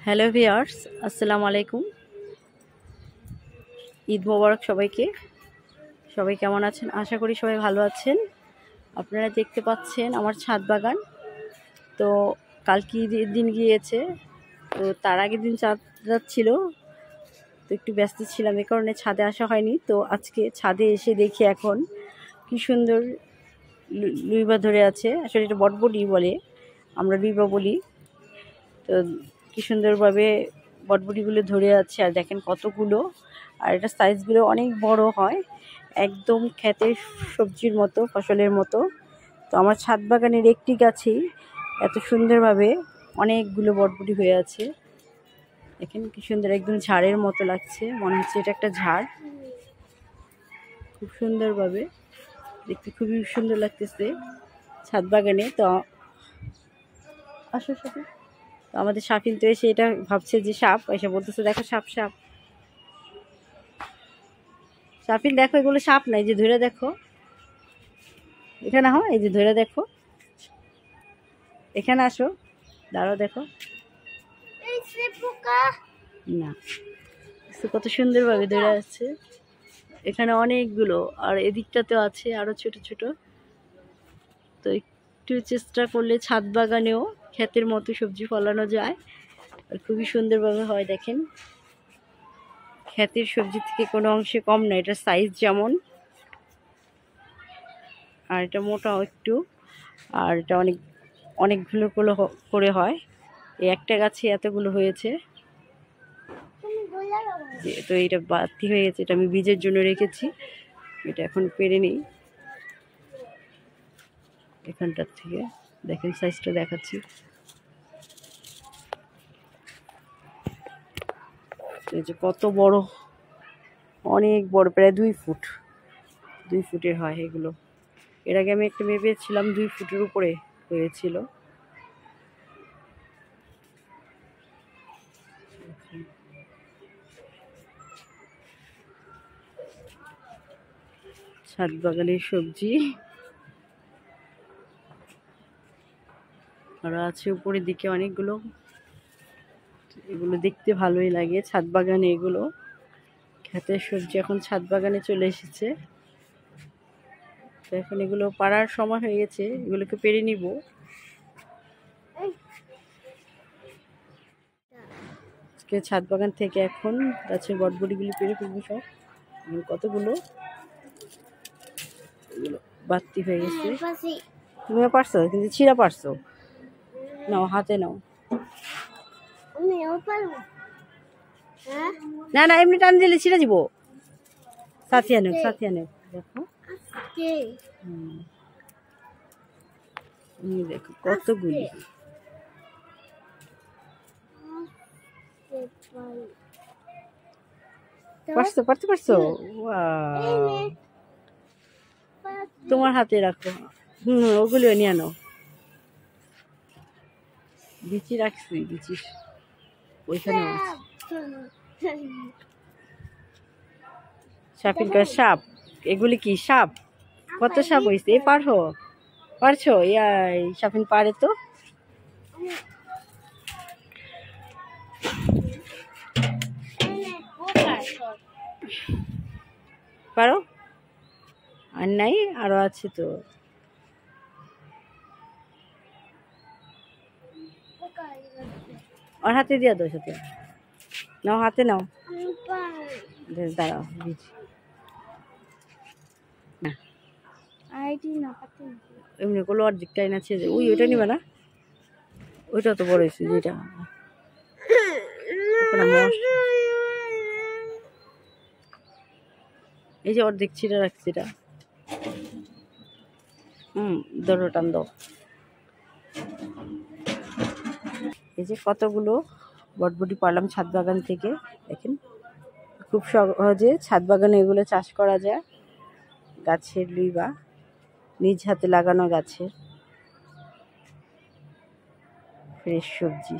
Hello viewers, আসসালামু আলাইকুম। ঈদ মোবারক সবাইকে। সবাই কেমন আছেন? আশা করি সবাই ভালো আছেন। আপনারা দেখতে পাচ্ছেন আমার ছাদ বাগান। তো কালকে ঈদের দিন গিয়েছে, তো তার আগের দিন চাঁদ ছিল, তো একটু ব্যস্ত ছিলাম, এ কারণে ছাদে আসা হয়নি। তো আজকে ছাদে এসে দেখি এখন কি সুন্দর লুইবা ধরে আছে। আসলে এটা বটবটি বলে, আমরা লুইবা বলি। তো কি সুন্দরভাবে বটবটিগুলো ধরে আছে, আর দেখেন কতগুলো, আর এটা সাইজগুলো অনেক বড় হয়, একদম ক্ষেতের সবজির মতো, ফসলের মতো। তো আমার ছাদ বাগানের একটি গাছেই এত সুন্দরভাবে অনেকগুলো বটবটি হয়ে আছে। দেখেন কি সুন্দর, একদম ঝাড়ের মতো লাগছে, মনে হচ্ছে এটা একটা ঝাড়। খুব সুন্দরভাবে দেখতে, খুবই সুন্দর লাগতেছে ছাদ বাগানে। তো আসো সাথে, তো আমাদের সাফিন তো এসে এটা ভাবছে যে সাপ, এসে বলতেছে দেখো সাপ সাপ। সাফিন দেখো, এগুলো সাপ নাই, যে ধরে দেখো, এখানে হয়, এই যে ধরে দেখো, এখানে আসো, দাঁড়াও দেখো না, কত সুন্দরভাবে ধরে আছে। এখানে অনেকগুলো, আর এদিকটাতেও আছে আরো ছোট ছোট। তো একটু চেষ্টা করলে ছাদ বাগানেও ক্ষেতের মতো সবজি ফলানো যায়, আর খুবই সুন্দরভাবে হয়। দেখেন ক্ষেতের সবজি থেকে কোনো অংশে কম না, এটার সাইজ যেমন, আর এটা মোটাও একটু, আর এটা অনেকগুলো করে হয়। এই একটা গাছে এতগুলো হয়েছে। তো এটা বাতি হয়ে গেছে, এটা আমি বীজের জন্য রেখেছি, এটা এখন পেরে নিই এখানটার থেকে। দেখেন সাইজটা দেখাচ্ছি, এই যে কত বড়, অনেক বড়, প্রায় 2 ফুটের হয় এগুলো। এর আগে আমি একটা ভেবেছিলাম 2 ফুটের উপরে হয়েছিল। ছাদ বাগানের সবজি আরো আছে উপরের দিকে অনেকগুলো। এগুলো দেখতে ভালোই লাগে ছাদ বাগানে, এগুলো ক্ষেতের সবজি এখন ছাদ বাগানে চলে এসেছে। তো এখন এগুলো পাড়ার সময় হয়ে গেছে, এগুলোকে পেরে নিব। আজকে ছাদ বাগান থেকে এখন গাছের বটবটিগুলি পেরে ফেলবো সব। কতগুলো এগুলো বাড়তি হয়ে গেছে। তুমিও পারছো, কিন্তু ছিঁড়া পারছো, নাও হাতে নাও। না না, এমনি টান দিলে ছিঁড়ে দিব। সাথিয়া নেব, সাথিয়া নেব। দেখো দেখো কতগুলি। পারছো, পারতে পারছো, তোমার হাতে রাখো। ওগুলো নিয়ে আনো, বিচি রাখছি, বিচি ওইখানে আছে। সাপিন কয় সাপ, এগুলি কি সাপ? কত সাপ হয়েছে, এ পারছো? ইয়াই সাপিন পারে তো। পারো? আর নাই, আরো আছে তো। ওর হাতে দিয়া দাও, সাথে নাও, হাতে নাও, দাঁড়াও দিচ্ছি না। এমনি করলো অর্ধেকটাই না, ছেড়ে ওই ওইটা নিবে না, ওইটা তো বড় হয়েছে যেটা। এই যে অর্ধেক ছিঁড়ে রাখছি এটা। ধরো, টান দাও। এই যে কতগুলো বটবটি পারলাম ছাদ বাগান থেকে। দেখেন খুব সহজে ছাদ বাগানে এগুলো চাষ করা যায়। গাছের লুইবা, নিজ হাতে লাগানো গাছের ফ্রেশ সবজি।